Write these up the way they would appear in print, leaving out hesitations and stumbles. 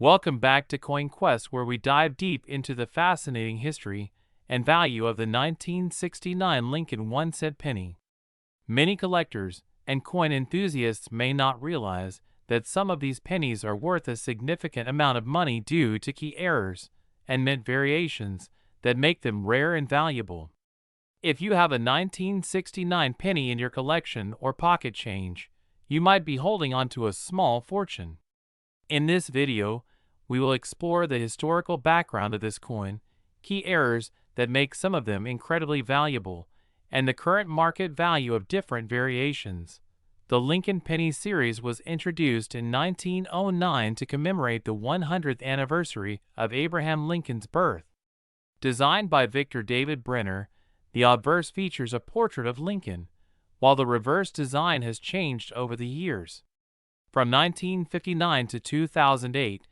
Welcome back to Coin Quest, where we dive deep into the fascinating history and value of the 1969 Lincoln 1-cent penny. Many collectors and coin enthusiasts may not realize that some of these pennies are worth a significant amount of money due to key errors and mint variations that make them rare and valuable. If you have a 1969 penny in your collection or pocket change, you might be holding on to a small fortune. In this video, we will explore the historical background of this coin, key errors that make some of them incredibly valuable, and the current market value of different variations. The Lincoln Penny series was introduced in 1909 to commemorate the 100th anniversary of Abraham Lincoln's birth. Designed by Victor David Brenner, the obverse features a portrait of Lincoln, while the reverse design has changed over the years. From 1959 to 2008,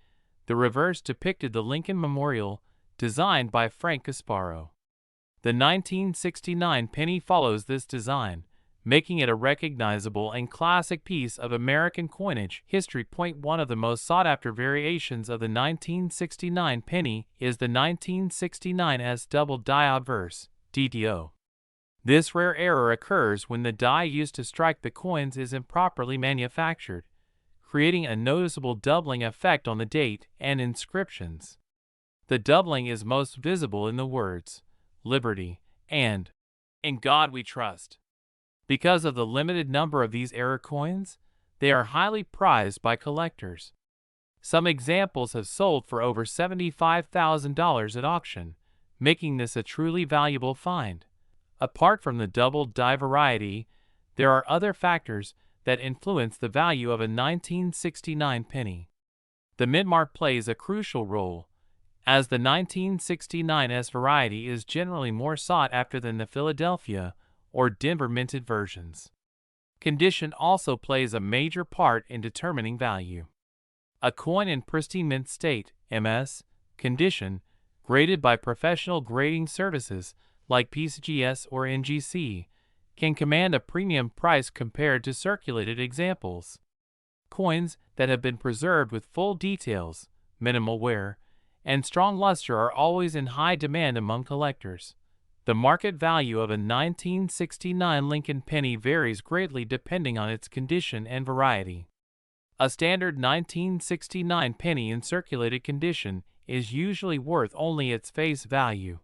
the reverse depicted the Lincoln Memorial, designed by Frank Casparo. The 1969 penny follows this design, making it a recognizable and classic piece of American coinage history. One of the most sought-after variations of the 1969 penny is the 1969 double die obverse, DDO. This rare error occurs when the die used to strike the coins is improperly manufactured, creating a noticeable doubling effect on the date and inscriptions. The doubling is most visible in the words, "Liberty," and "In God We Trust." Because of the limited number of these error coins, they are highly prized by collectors. Some examples have sold for over $75,000 at auction, making this a truly valuable find. Apart from the double die variety, there are other factors that influence the value of a 1969 penny. The mint mark plays a crucial role, as the 1969 variety is generally more sought after than the Philadelphia or Denver minted versions. Condition also plays a major part in determining value. A coin in pristine mint state, MS, condition, graded by professional grading services like PCGS or NGC, can command a premium price compared to circulated examples. Coins that have been preserved with full details, minimal wear, and strong luster are always in high demand among collectors. The market value of a 1969 Lincoln penny varies greatly depending on its condition and variety. A standard 1969 penny in circulated condition is usually worth only its face value,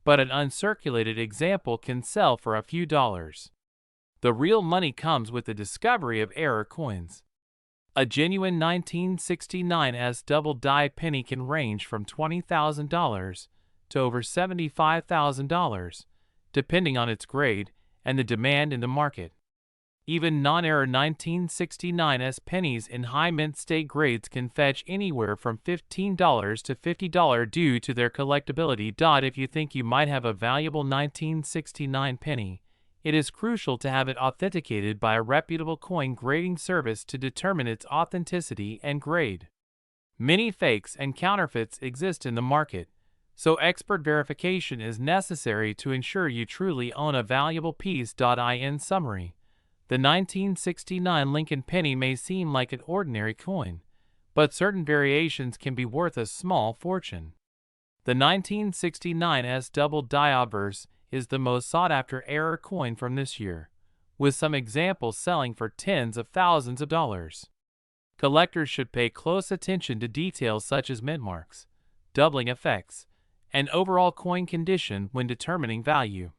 but an uncirculated example can sell for a few dollars. The real money comes with the discovery of error coins. A genuine 1969 double die penny can range from $20,000 to over $75,000, depending on its grade and the demand in the market. Even non-error 1969 pennies in high mint state grades can fetch anywhere from $15 to $50 due to their collectability. If you think you might have a valuable 1969 penny, it is crucial to have it authenticated by a reputable coin grading service to determine its authenticity and grade. Many fakes and counterfeits exist in the market, so expert verification is necessary to ensure you truly own a valuable piece. In summary, the 1969 Lincoln penny may seem like an ordinary coin, but certain variations can be worth a small fortune. The 1969 double die obverse is the most sought-after error coin from this year, with some examples selling for tens of thousands of dollars. Collectors should pay close attention to details such as mint marks, doubling effects, and overall coin condition when determining value.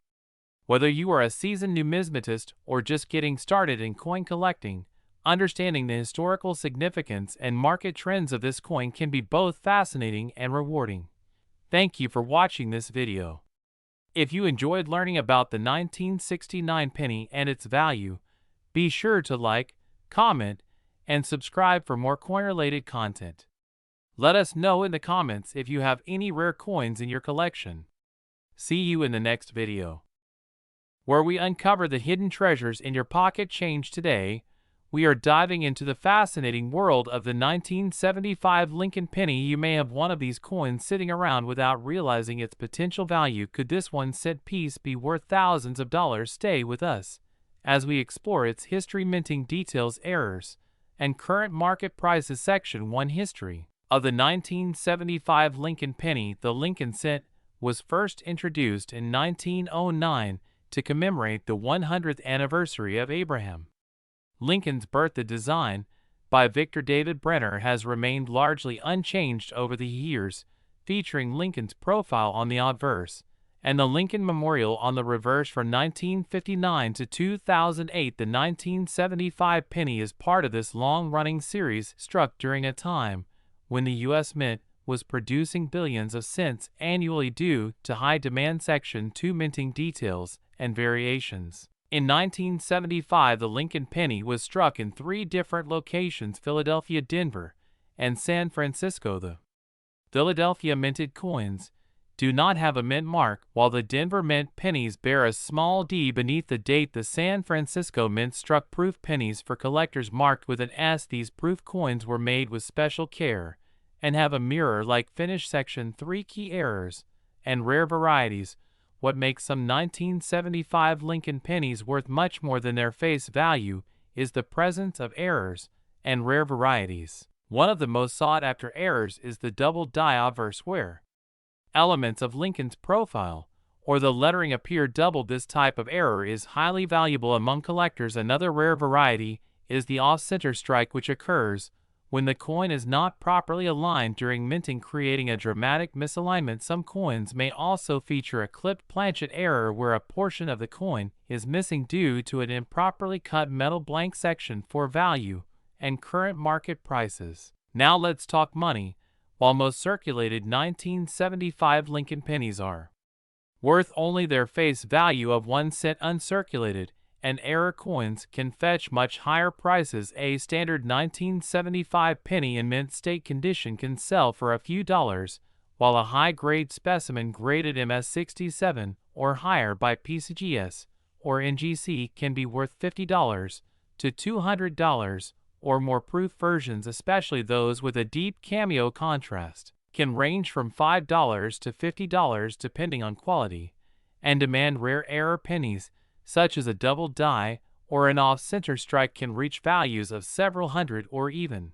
Whether you are a seasoned numismatist or just getting started in coin collecting, understanding the historical significance and market trends of this coin can be both fascinating and rewarding. Thank you for watching this video. If you enjoyed learning about the 1969 penny and its value, be sure to like, comment, and subscribe for more coin-related content. Let us know in the comments if you have any rare coins in your collection. See you in the next video, where we uncover the hidden treasures in your pocket change. Today, we are diving into the fascinating world of the 1975 Lincoln penny. You may have one of these coins sitting around without realizing its potential value. Could this 1-cent piece be worth thousands of dollars? Stay with us as we explore its history, minting details, errors, and current market prices. Section 1: History. Of the 1975 Lincoln penny, the Lincoln cent was first introduced in 1909 to commemorate the 100th anniversary of Abraham Lincoln's birth. The design, by Victor David Brenner, has remained largely unchanged over the years, featuring Lincoln's profile on the obverse and the Lincoln Memorial on the reverse. From 1959 to 2008, the 1975 penny is part of this long-running series, struck during a time when the U.S. Mint was producing billions of cents annually due to high demand. Section 2: Minting details and variations. In 1975, the Lincoln penny was struck in 3 different locations: Philadelphia, Denver, and San Francisco. The Philadelphia minted coins do not have a mint mark, while the Denver mint pennies bear a small D beneath the date. The San Francisco mint struck proof pennies for collectors marked with an S. These proof coins were made with special care and have a mirror-like finish. Section 3: Key errors and rare varieties. What makes some 1975 Lincoln pennies worth much more than their face value is the presence of errors and rare varieties. One of the most sought-after errors is the double die obverse, where elements of Lincoln's profile or the lettering appear doubled. This type of error is highly valuable among collectors. Another rare variety is the off-center strike, which occurs when the coin is not properly aligned during minting, creating a dramatic misalignment. Some coins may also feature a clipped planchet error, where a portion of the coin is missing due to an improperly cut metal blank. Section 4: Value and current market prices. Now let's talk money. While most circulated 1975 Lincoln pennies are worth only their face value of 1 cent, uncirculated and error coins can fetch much higher prices. A standard 1975 penny in mint state condition can sell for a few dollars, while a high-grade specimen graded MS-67 or higher by PCGS or NGC can be worth $50 to $200 or more. Proof versions, especially those with a deep cameo contrast, can range from $5 to $50 depending on quality and demand. Rare error pennies, such as a double die or an off-center strike, can reach values of several hundred or even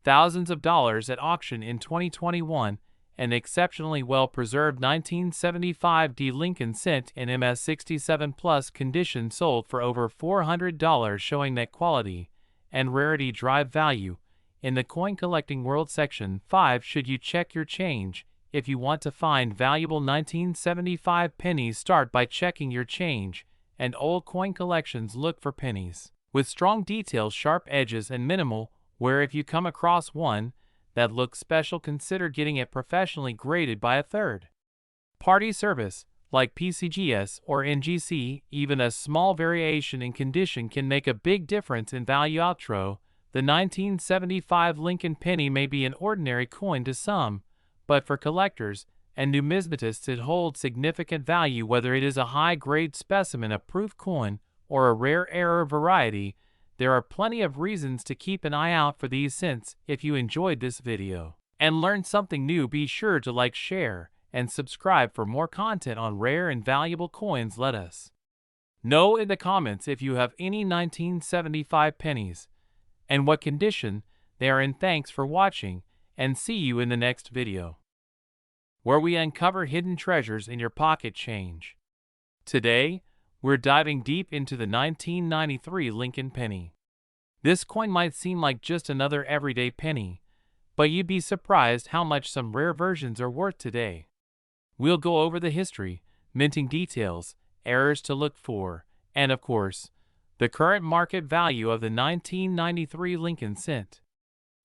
thousands of dollars at auction. In 2021, an exceptionally well-preserved 1975 D Lincoln cent in MS-67 plus condition sold for over $400, showing that quality and rarity drive value in the coin collecting world. Section 5: Should you check your change? If you want to find valuable 1975 pennies, start by checking your change and old coin collections. Look for pennies with strong details, sharp edges, and minimal wear. If you come across one that looks special, consider getting it professionally graded by a third-party service like PCGS or NGC. Even a small variation in condition can make a big difference in value. Outro: the 1975 Lincoln penny may be an ordinary coin to some, but for collectors and numismatists it holds significant value. Whether it is a high-grade specimen, a proof coin, or a rare error variety, there are plenty of reasons to keep an eye out for these cents. If you enjoyed this video and learned something new, be sure to like, share, and subscribe for more content on rare and valuable coins. Let us know in the comments if you have any 1975 pennies and what condition they are in. Thanks for watching, and see you in the next video, where we uncover hidden treasures in your pocket change. Today, we're diving deep into the 1993 Lincoln penny. This coin might seem like just another everyday penny, but you'd be surprised how much some rare versions are worth today. We'll go over the history, minting details, errors to look for, and of course, the current market value of the 1993 Lincoln cent.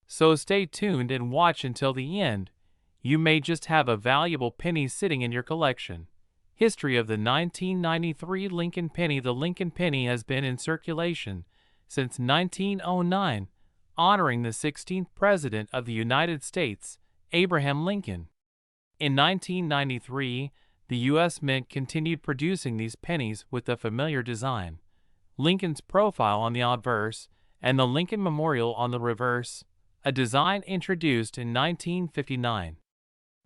So stay tuned and watch until the end. You may just have a valuable penny sitting in your collection. History of the 1993 Lincoln penny. The Lincoln penny has been in circulation since 1909, honoring the 16th President of the United States, Abraham Lincoln. In 1993, the U.S. Mint continued producing these pennies with the familiar design, Lincoln's profile on the obverse and the Lincoln Memorial on the reverse, a design introduced in 1959.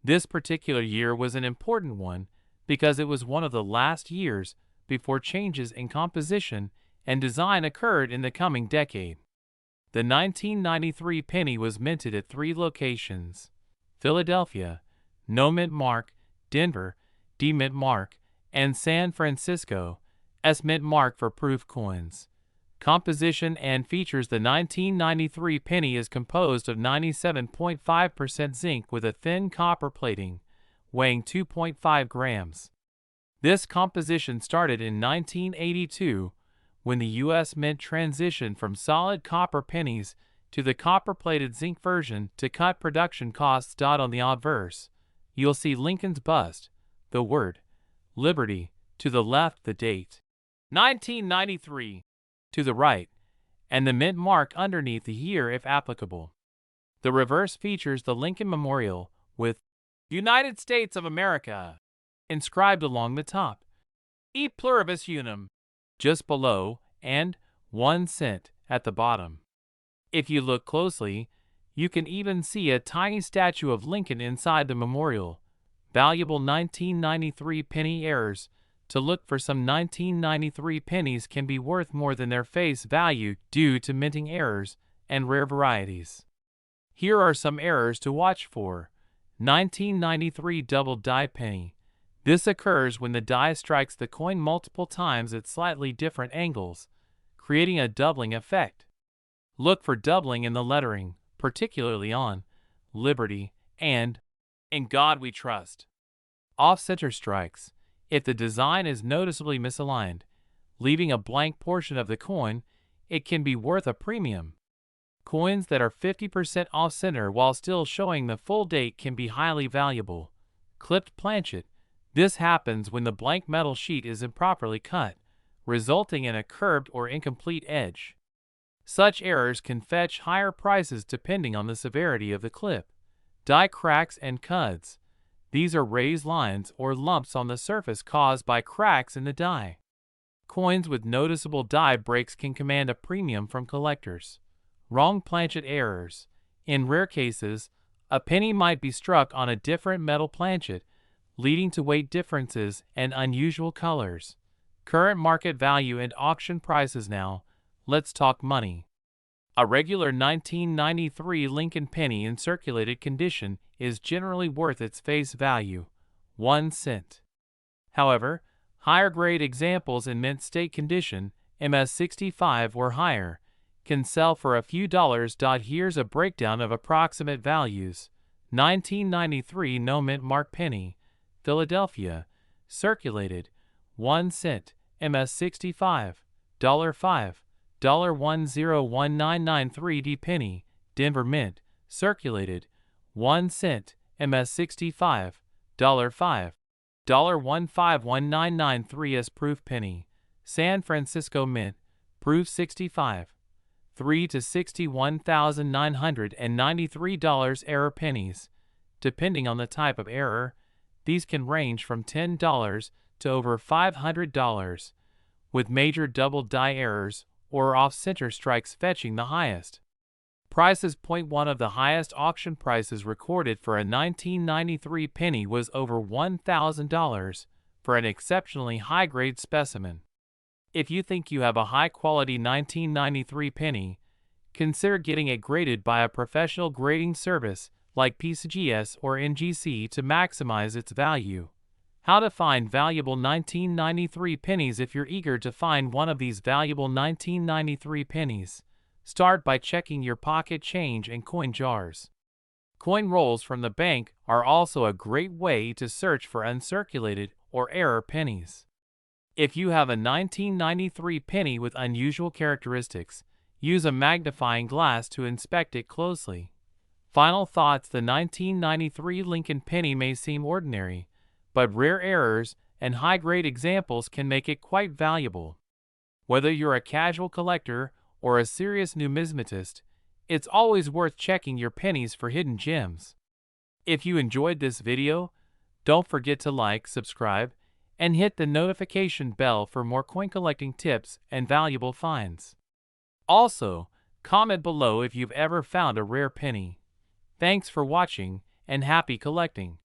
This particular year was an important one because it was one of the last years before changes in composition and design occurred in the coming decade. The 1993 penny was minted at 3 locations: Philadelphia, No Mint Mark, Denver, D Mint Mark, and San Francisco, S Mint Mark for proof coins. Composition and features: the 1993 penny is composed of 97.5% zinc with a thin copper plating, weighing 2.5 grams. This composition started in 1982, when the U.S. Mint transitioned from solid copper pennies to the copper-plated zinc version to cut production costs. On the obverse, you'll see Lincoln's bust, the word Liberty, to the left, the date 1993 to the right, and the mint mark underneath the year if applicable. The reverse features the Lincoln Memorial with United States of America inscribed along the top, E pluribus unum just below, and 1 cent at the bottom. If you look closely, you can even see a tiny statue of Lincoln inside the memorial. Valuable 1993 penny errors. To look for some 1993 pennies can be worth more than their face value due to minting errors and rare varieties. Here are some errors to watch for. 1993 double die penny. This occurs when the die strikes the coin multiple times at slightly different angles, creating a doubling effect. Look for doubling in the lettering, particularly on Liberty and In God We Trust. Off-center strikes. If the design is noticeably misaligned, leaving a blank portion of the coin, it can be worth a premium. Coins that are 50% off-center while still showing the full date can be highly valuable. Clipped planchet. This happens when the blank metal sheet is improperly cut, resulting in a curved or incomplete edge. Such errors can fetch higher prices depending on the severity of the clip. Die cracks and cuds. These are raised lines or lumps on the surface caused by cracks in the die. Coins with noticeable die breaks can command a premium from collectors. Wrong planchet errors. In rare cases, a penny might be struck on a different metal planchet, leading to weight differences and unusual colors. Current market value and auction prices. Now, let's talk money. A regular 1993 Lincoln penny in circulated condition is generally worth its face value, 1 cent. However, higher grade examples in mint state condition, MS65 or higher, can sell for a few dollars. Here's a breakdown of approximate values. 1993 No Mint Mark penny, Philadelphia, circulated, 1 cent, MS65, $5, $101993 penny, Denver Mint, circulated, 1 cent, MS65, $5, $151993 as proof penny, San Francisco Mint, proof 65, $3 to $61,993 error pennies. Depending on the type of error, these can range from $10 to over $500, with major double die errors or off-center strikes fetching the highest prices. One of the highest auction prices recorded for a 1993 penny was over $1,000 for an exceptionally high-grade specimen. If you think you have a high-quality 1993 penny, consider getting it graded by a professional grading service like PCGS or NGC to maximize its value. How to find valuable 1993 pennies. If you're eager to find one of these valuable 1993 pennies, start by checking your pocket change and coin jars. Coin rolls from the bank are also a great way to search for uncirculated or error pennies. If you have a 1993 penny with unusual characteristics, use a magnifying glass to inspect it closely. Final thoughts. The 1993 Lincoln penny may seem ordinary, but rare errors and high-grade examples can make it quite valuable. Whether you're a casual collector or a serious numismatist, it's always worth checking your pennies for hidden gems. If you enjoyed this video, don't forget to like, subscribe, and hit the notification bell for more coin collecting tips and valuable finds. Also, comment below if you've ever found a rare penny. Thanks for watching, and happy collecting!